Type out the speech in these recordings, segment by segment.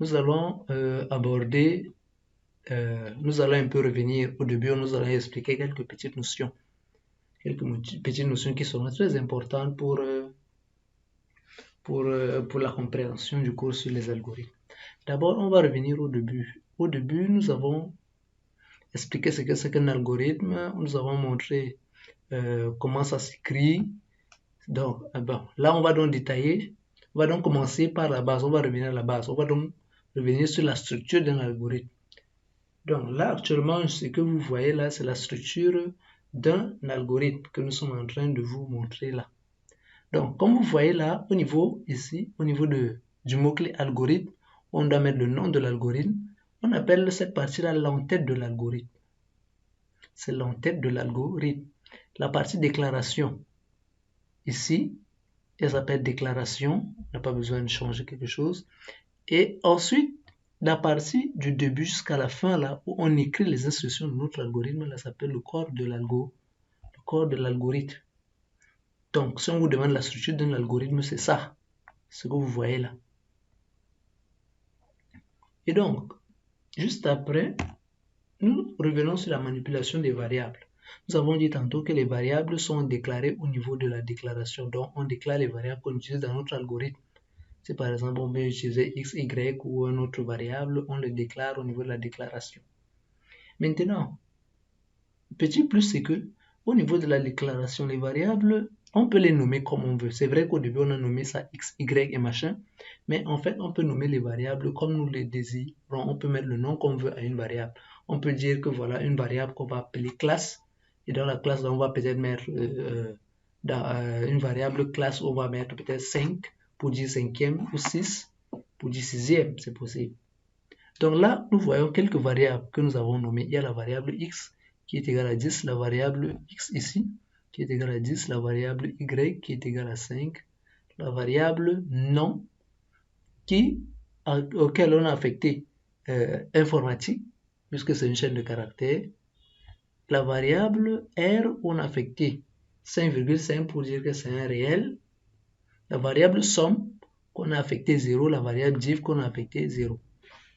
nous allons aborder, nous allons un peu revenir au début, nous allons expliquer quelques petites notions qui seront très importantes pour la compréhension du cours sur les algorithmes. D'abord, on va revenir au début. Au début, nous avons expliqué ce que c'est qu'un algorithme, nous avons montré comment ça s'écrit. Donc, là, on va donc détailler. On va donc commencer par la base. On va revenir à la base. On va donc revenir sur la structure d'un algorithme. Donc, là, actuellement, ce que vous voyez là, c'est la structure d'un algorithme que nous sommes en train de vous montrer là. Donc, comme vous voyez là, au niveau ici, au niveau du mot-clé algorithme, on doit mettre le nom de l'algorithme. On appelle cette partie-là l'entête de l'algorithme. C'est l'entête de l'algorithme. La partie déclaration, ici, elle s'appelle déclaration. On n'a pas besoin de changer quelque chose. Et ensuite, la partie du début jusqu'à la fin, là, où on écrit les instructions de notre algorithme, là, s'appelle le corps de l'algorithme. Donc, si on vous demande la structure d'un algorithme, c'est ça, ce que vous voyez là. Et donc, juste après, nous revenons sur la manipulation des variables. Nous avons dit tantôt que les variables sont déclarées au niveau de la déclaration. Donc, on déclare les variables qu'on utilise dans notre algorithme. Si par exemple, on veut utiliser x, y ou une autre variable, on le déclare au niveau de la déclaration. Maintenant, petit plus, c'est que au niveau de la déclaration, les variables, on peut les nommer comme on veut. C'est vrai qu'au début, on a nommé ça x, y et machin, mais en fait, on peut nommer les variables comme nous les désirons. On peut mettre le nom qu'on veut à une variable. On peut dire que voilà une variable qu'on va appeler classe, et dans la classe, on va peut-être mettre une variable classe, on va mettre peut-être 5 pour dire cinquième ou 6 pour dire sixième, c'est possible. Donc là, nous voyons quelques variables que nous avons nommées. Il y a la variable x qui est égale à 10, la variable x ici qui est égale à 10, la variable y qui est égale à 5, la variable nom auquel on a affecté informatique, puisque c'est une chaîne de caractères, la variable r où on a affecté 5,5 pour dire que c'est un réel, la variable somme qu'on a affecté 0, la variable div qu'on a affecté 0.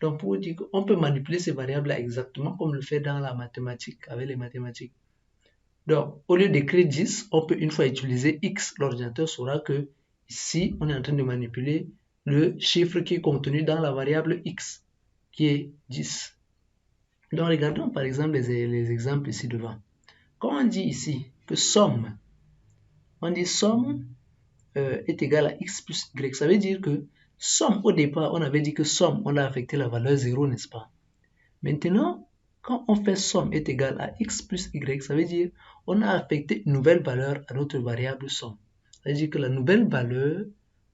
Donc, pour dire qu'on peut manipuler ces variables-là exactement comme on le fait dans la mathématique, avec les mathématiques. Donc, au lieu d'écrire 10, on peut une fois utiliser x, l'ordinateur saura que ici, on est en train de manipuler le chiffre qui est contenu dans la variable x, qui est 10. Donc, regardons par exemple les exemples ici devant. Quand on dit ici que somme, on dit somme est égal à x plus y, ça veut dire que somme, au départ, on avait dit que somme, on a affecté la valeur 0, n'est-ce pas? Maintenant, quand on fait somme est égal à x plus y, ça veut dire on a affecté une nouvelle valeur à notre variable somme. Ça veut dire que la nouvelle valeur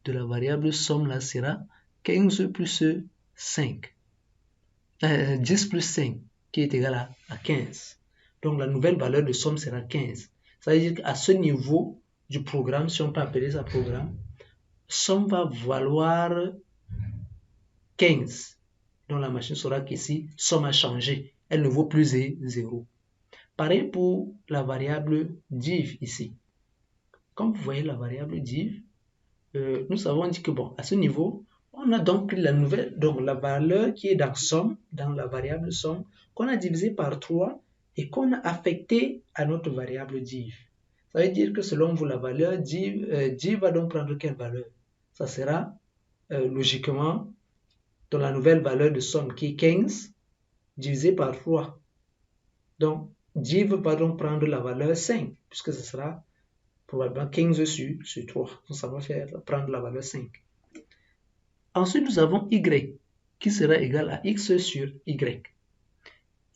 de la variable somme là sera 15 plus 5. 10 plus 5 qui est égal à 15. Donc la nouvelle valeur de somme sera 15. Ça veut dire qu'à ce niveau du programme, si on peut appeler ça programme, somme va valoir 15. Donc la machine saura qu'ici, somme a changé. Elle ne vaut plus 0. Pareil pour la variable div ici. Comme vous voyez la variable div, nous avons dit que bon, à ce niveau, on a donc pris la nouvelle, donc la valeur qui est dans somme, dans la variable somme, qu'on a divisé par 3 et qu'on a affecté à notre variable div. Ça veut dire que selon vous, la valeur div va donc prendre quelle valeur? Ça sera logiquement dans la nouvelle valeur de somme qui est 15 divisé par 3. Donc, div va donc prendre la valeur 5, puisque ce sera probablement 15 sur 3. Donc, ça va prendre la valeur 5. Ensuite, nous avons y, qui sera égal à x sur y.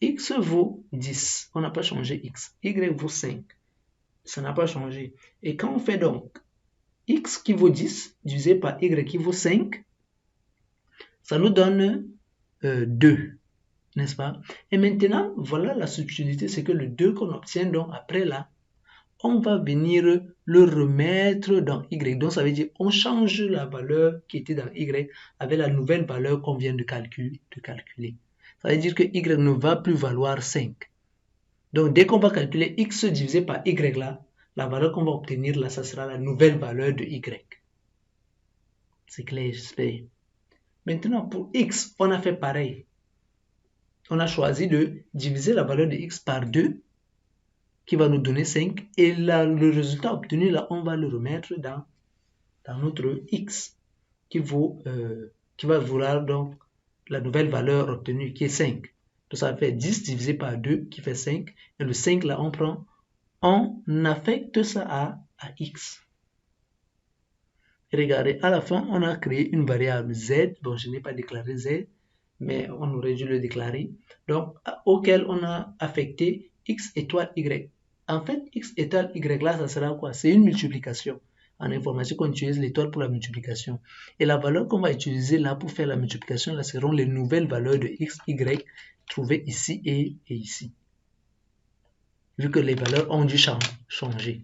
X vaut 10, on n'a pas changé x. Y vaut 5, ça n'a pas changé. Et quand on fait donc x qui vaut 10 divisé par y qui vaut 5, ça nous donne 2. N'est-ce pas? Et maintenant, voilà la subtilité, c'est que le 2 qu'on obtient donc après là, on va venir le remettre dans y. Donc ça veut dire on change la valeur qui était dans y avec la nouvelle valeur qu'on vient de calculer. Ça veut dire que y ne va plus valoir 5. Donc dès qu'on va calculer x divisé par y là, la valeur qu'on va obtenir là, ça sera la nouvelle valeur de y. C'est clair, j'espère. Maintenant, pour x, on a fait pareil. On a choisi de diviser la valeur de x par 2, qui va nous donner 5. Et là, le résultat obtenu, là, on va le remettre dans notre x, qui va vouloir donc la nouvelle valeur obtenue, qui est 5. Donc ça va faire 10 divisé par 2, qui fait 5. Et le 5, là, on affecte ça à x. Et regardez, à la fin, on a créé une variable z. Bon, je n'ai pas déclaré z, mais on aurait dû le déclarer. Donc, auquel on a affecté x étoile y. En fait, x étoile y, là, ça sera quoi? C'est une multiplication. En informatique, on utilise l'étoile pour la multiplication. Et la valeur qu'on va utiliser là pour faire la multiplication, là, seront les nouvelles valeurs de x, y trouvées ici et ici. Vu que les valeurs ont dû changer.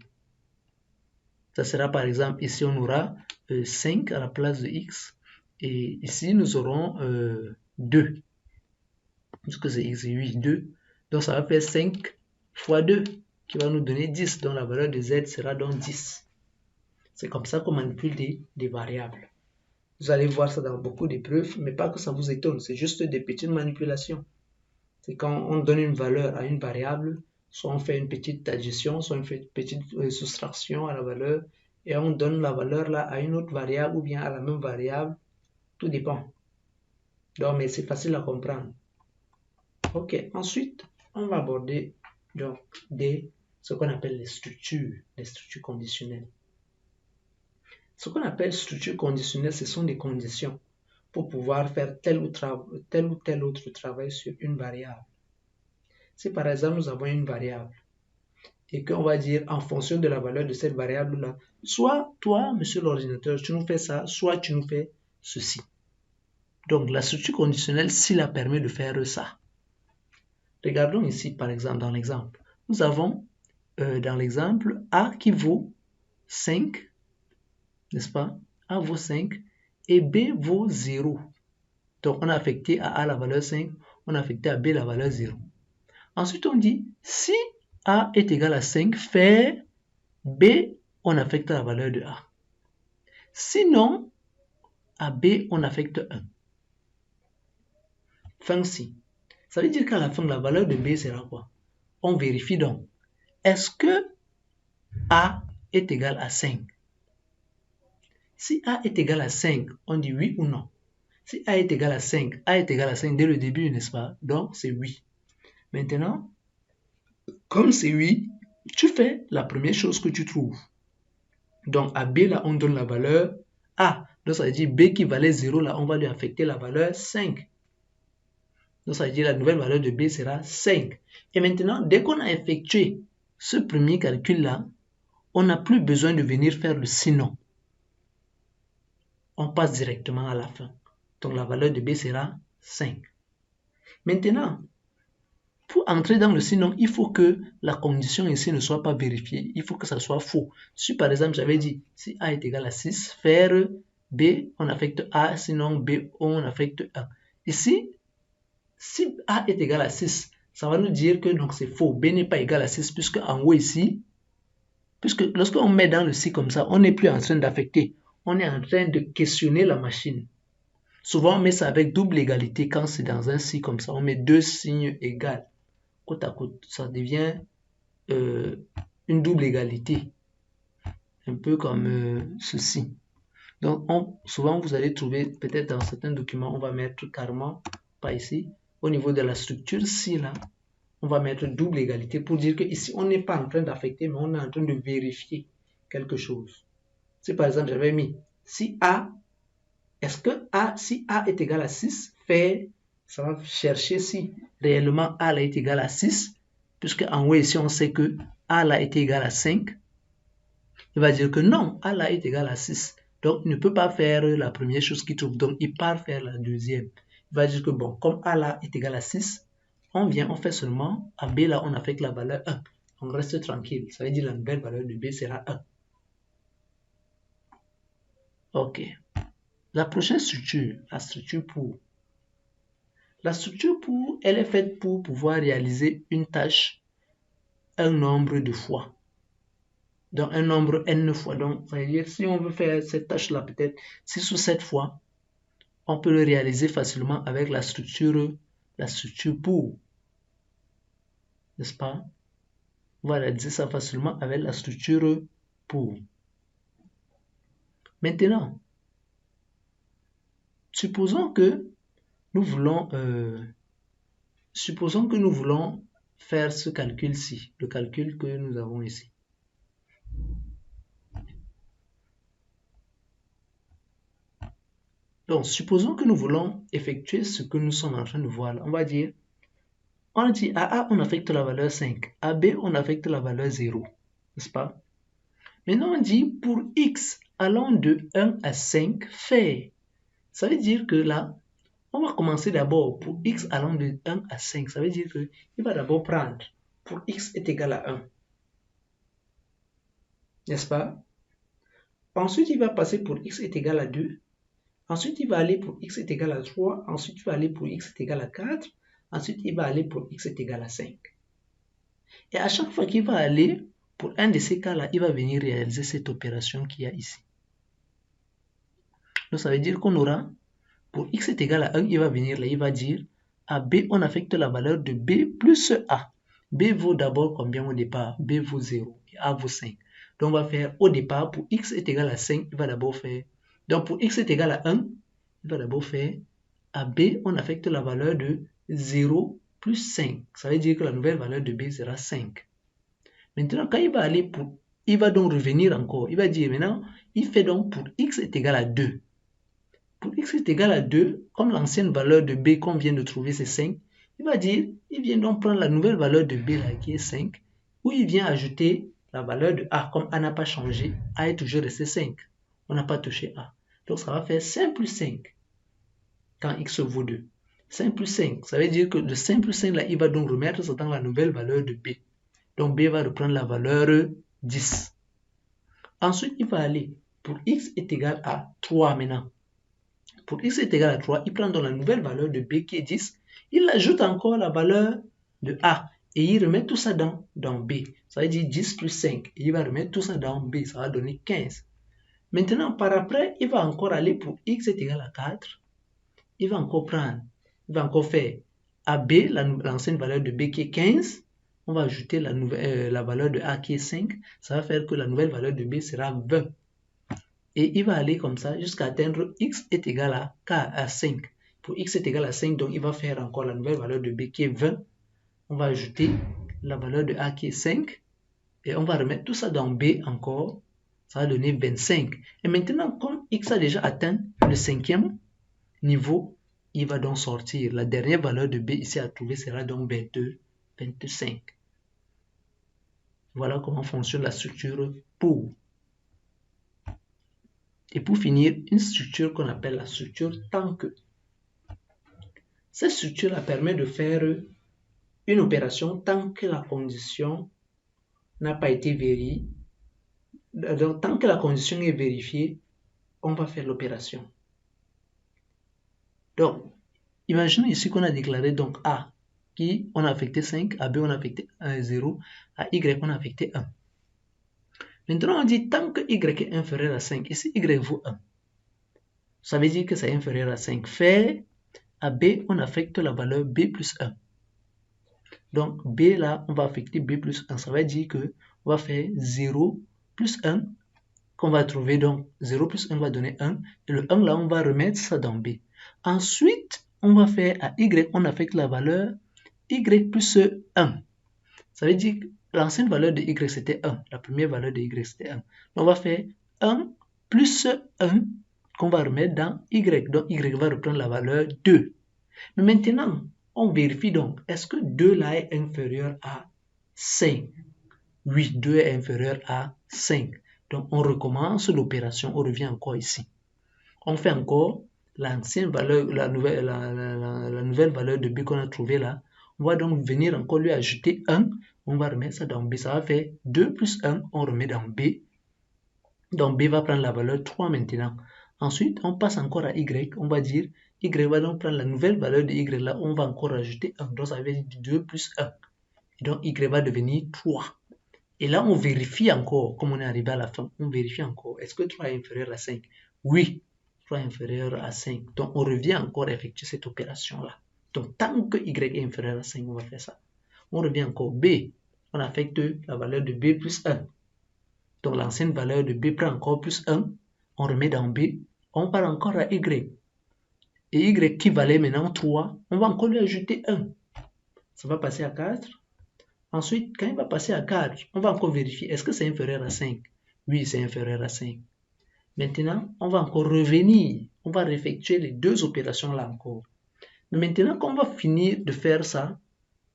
Ça sera par exemple, ici on aura 5 à la place de x. Et ici nous aurons 2. Puisque c'est x, c'est 8, 2. Donc ça va faire 5 fois 2, qui va nous donner 10. Donc la valeur de z sera donc 10. C'est comme ça qu'on manipule des variables. Vous allez voir ça dans beaucoup d'épreuves, mais pas que ça vous étonne. C'est juste des petites manipulations. C'est quand on donne une valeur à une variable, soit on fait une petite addition, soit on fait une petite soustraction à la valeur, et on donne la valeur là à une autre variable ou bien à la même variable. Tout dépend. Donc, mais c'est facile à comprendre. Ok, ensuite, on va aborder donc ce qu'on appelle les structures conditionnelles. Ce qu'on appelle structures conditionnelles, ce sont des conditions pour pouvoir faire tel ou tel autre travail sur une variable. Si par exemple nous avons une variable et qu'on va dire en fonction de la valeur de cette variable-là, soit toi, monsieur l'ordinateur, tu nous fais ça, soit tu nous fais ceci. Donc la structure conditionnelle, s'il permet de faire ça. Regardons ici par exemple dans l'exemple. Nous avons dans l'exemple A qui vaut 5, n'est-ce pas? A vaut 5 et B vaut 0. Donc on a affecté à A la valeur 5, on a affecté à B la valeur 0. Ensuite on dit si A est égal à 5, faire B, on affecte la valeur de A. Sinon, à B, on affecte 1. Fin si. Ça veut dire qu'à la fin, la valeur de B sera quoi? On vérifie donc. Est-ce que A est égal à 5? Si A est égal à 5, on dit oui ou non. Si A est égal à 5, A est égal à 5 dès le début, n'est-ce pas? Donc, c'est oui. Maintenant, comme c'est oui, tu fais la première chose que tu trouves. Donc, à B, là, on donne la valeur A. Donc, ça veut dire B qui valait 0, là, on va lui affecter la valeur 5. Donc, ça veut dire la nouvelle valeur de B sera 5. Et maintenant, dès qu'on a effectué ce premier calcul-là, on n'a plus besoin de venir faire le sinon. On passe directement à la fin. Donc, la valeur de B sera 5. Maintenant, pour entrer dans le sinon, il faut que la condition ici ne soit pas vérifiée. Il faut que ça soit faux. Si par exemple, j'avais dit, si A est égal à 6, faire B, on affecte A, sinon B, on affecte 1. Ici, si A est égal à 6, ça va nous dire que donc c'est faux. B n'est pas égal à 6, puisque en haut ici, puisque lorsqu'on met dans le si comme ça, on n'est plus en train d'affecter. On est en train de questionner la machine. Souvent, on met ça avec double égalité quand c'est dans un si comme ça. On met deux signes égaux. Côte à côte, ça devient une double égalité, un peu comme ceci. Donc, souvent, vous allez trouver, peut-être dans certains documents, on va mettre carrément, pas ici, au niveau de la structure, si là, on va mettre double égalité pour dire que ici, on n'est pas en train d'affecter, mais on est en train de vérifier quelque chose. Si par exemple, j'avais mis, si A, est-ce que A, si A est égal à 6, ça va chercher si réellement A là est égal à 6, puisque en haut ici, on sait que A là est égal à 5. Il va dire que non, A là est égal à 6. Donc, il ne peut pas faire la première chose qu'il trouve. Donc, il part faire la deuxième. Il va dire que bon, comme A là est égal à 6, on fait seulement, à B là, on affecte la valeur 1. On reste tranquille. Ça veut dire la nouvelle valeur de B sera 1. Ok. La prochaine structure, la structure pour. La structure pour, elle est faite pour pouvoir réaliser une tâche un nombre de fois. Donc, un nombre n fois. Donc, ça veut dire, si on veut faire cette tâche-là, peut-être 6 ou 7 fois, on peut le réaliser facilement avec la structure pour. N'est-ce pas? On va réaliser ça facilement avec la structure pour. Maintenant, supposons que nous voulons faire ce calcul-ci, le calcul que nous avons ici. Donc, supposons que nous voulons effectuer ce que nous sommes en train de voir là. On va dire, on dit à A, on affecte la valeur 5. À B, on affecte la valeur 0. N'est-ce pas? Maintenant, on dit pour X allant de 1 à 5, fait. Ça veut dire que là, on va commencer d'abord pour X allant de 1 à 5. Ça veut dire qu'il va d'abord prendre pour X est égal à 1. N'est-ce pas? Ensuite, il va passer pour X est égal à 2. Ensuite, il va aller pour X est égal à 3. Ensuite, il va aller pour X est égal à 4. Ensuite, il va aller pour X est égal à 5. Et à chaque fois qu'il va aller pour un de ces cas-là, il va venir réaliser cette opération qu'il y a ici. Donc, ça veut dire qu'on aura, pour X est égal à 1, il va venir là, il va dire, à B, on affecte la valeur de B plus A. B vaut d'abord combien au départ? B vaut 0 et A vaut 5. Donc, on va faire au départ, pour X est égal à 5, il va d'abord faire. Donc, pour X est égal à 1, il va d'abord faire à B, on affecte la valeur de 0 plus 5. Ça veut dire que la nouvelle valeur de B sera 5. Maintenant, quand il va aller pour, il va donc revenir encore. Il va dire maintenant, il fait donc pour X est égal à 2. Pour X est égal à 2, comme l'ancienne valeur de B qu'on vient de trouver c'est 5, il va dire, il vient donc prendre la nouvelle valeur de B là qui est 5, où il vient ajouter la valeur de A. Comme A n'a pas changé, A est toujours resté 5. On n'a pas touché A. Donc ça va faire 5 plus 5 quand X vaut 2. 5 plus 5, ça veut dire que de 5 plus 5 là, il va donc remettre ça dans la nouvelle valeur de B. Donc B va reprendre la valeur 10. Ensuite, il va aller pour X est égal à 3 maintenant. Pour X est égal à 3, il prend donc la nouvelle valeur de B qui est 10. Il ajoute encore la valeur de A. Et il remet tout ça dans B. Ça veut dire 10 plus 5. Et il va remettre tout ça dans B. Ça va donner 15. Maintenant, par après, il va encore aller pour X est égal à 4. Il va encore prendre, il va encore faire à B, l'ancienne valeur de B qui est 15. On va ajouter la valeur de A qui est 5. Ça va faire que la nouvelle valeur de B sera 20. Et il va aller comme ça jusqu'à atteindre X est égal à 5. Pour X est égal à 5, donc il va faire encore la nouvelle valeur de B qui est 20. On va ajouter la valeur de A qui est 5. Et on va remettre tout ça dans B encore. Ça va donner 25. Et maintenant, comme X a déjà atteint le 5e niveau, il va donc sortir. La dernière valeur de B ici à trouver sera donc 22, 25. Voilà comment fonctionne la structure pour. Et pour finir, une structure qu'on appelle la structure tant que. Cette structure permet de faire une opération tant que la condition n'a pas été vérifiée. Donc, tant que la condition est vérifiée, on va faire l'opération. Donc, imaginons ici qu'on a déclaré donc A, qui on a affecté 5, à B on a affecté 0, à Y on a affecté 1. Maintenant, on dit tant que Y est inférieur à 5, ici Y vaut 1. Ça veut dire que c'est inférieur à 5. Fait à B, on affecte la valeur B plus 1. Donc, B là, on va affecter B plus 1. Ça veut dire que on va faire 0 plus 1, qu'on va trouver donc 0 plus 1 va donner 1. Et le 1 là, on va remettre ça dans B. Ensuite, on va faire à Y, on affecte la valeur Y plus 1. Ça veut dire que l'ancienne valeur de Y c'était 1. La première valeur de Y c'était 1. On va faire 1 plus 1 qu'on va remettre dans Y. Donc Y va reprendre la valeur 2. Mais maintenant, on vérifie donc, est-ce que 2 là est inférieur à 5? Oui, 2 est inférieur à 5. Donc on recommence l'opération, on revient encore ici. On fait encore l'ancienne valeur, la nouvelle valeur de B qu'on a trouvée là. On va donc venir encore lui ajouter 1. On va remettre ça dans B. Ça va faire 2 plus 1. On remet dans B. Donc B va prendre la valeur 3 maintenant. Ensuite, on passe encore à Y. On va dire, Y va donc prendre la nouvelle valeur de Y là. On va encore ajouter 1. Donc ça veut dire 2 plus 1. Et donc Y va devenir 3. Et là, on vérifie encore, comme on est arrivé à la fin, on vérifie encore. Est-ce que 3 est inférieur à 5? Oui. soit inférieur à 5. Donc, on revient encore effectuer cette opération-là. Donc, tant que y est inférieur à 5, on va faire ça. On revient encore B. On affecte la valeur de B plus 1. Donc, l'ancienne valeur de B prend encore plus 1. On remet dans B. On part encore à Y. Et Y qui valait maintenant 3, on va encore lui ajouter 1. Ça va passer à 4. Ensuite, quand il va passer à 4, on va encore vérifier. Est-ce que c'est inférieur à 5? Oui, c'est inférieur à 5. Maintenant, on va encore revenir. On va réeffectuer les deux opérations là encore. Mais maintenant qu'on va finir de faire ça,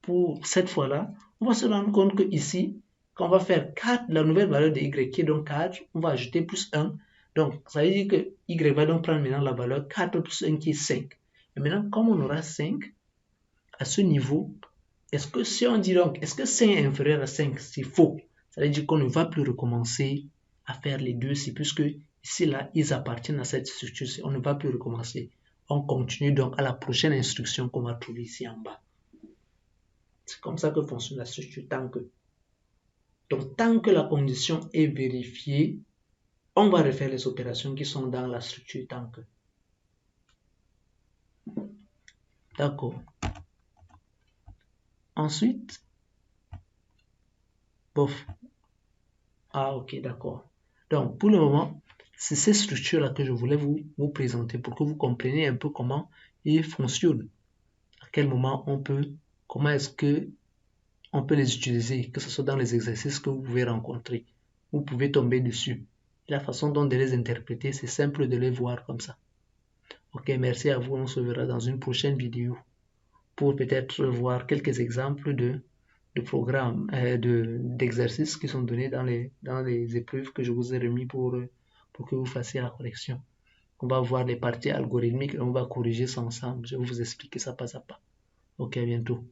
pour cette fois-là, on va se rendre compte que ici, quand on va faire 4, la nouvelle valeur de y qui est donc 4, on va ajouter plus 1. Donc, ça veut dire que y va donc prendre maintenant la valeur 4 plus 1 qui est 5. Et maintenant, comme on aura 5, à ce niveau, est-ce que si on dit donc, est-ce que 5 est inférieur à 5? C'est faux. Ça veut dire qu'on ne va plus recommencer à faire les deux ci, puisque ici, là, ils appartiennent à cette structure. On ne va plus recommencer. On continue donc à la prochaine instruction qu'on va trouver ici en bas. C'est comme ça que fonctionne la structure tant que. Donc, tant que la condition est vérifiée, on va refaire les opérations qui sont dans la structure tant que. D'accord. Ensuite, bof. Ah, ok, d'accord. Donc, pour le moment, c'est ces structures-là que je voulais vous présenter pour que vous compreniez un peu comment ils fonctionnent. À quel moment comment est-ce que on peut les utiliser, que ce soit dans les exercices que vous pouvez rencontrer. Vous pouvez tomber dessus. La façon dont de les interpréter, c'est simple de les voir comme ça. Ok, merci à vous. On se verra dans une prochaine vidéo pour peut-être voir quelques exemples de programmes, d'exercices qui sont donnés dans les épreuves que je vous ai remis pour que vous fassiez la correction. On va voir les parties algorithmiques et on va corriger ça ensemble. Je vais vous expliquer ça pas à pas. Ok, à bientôt.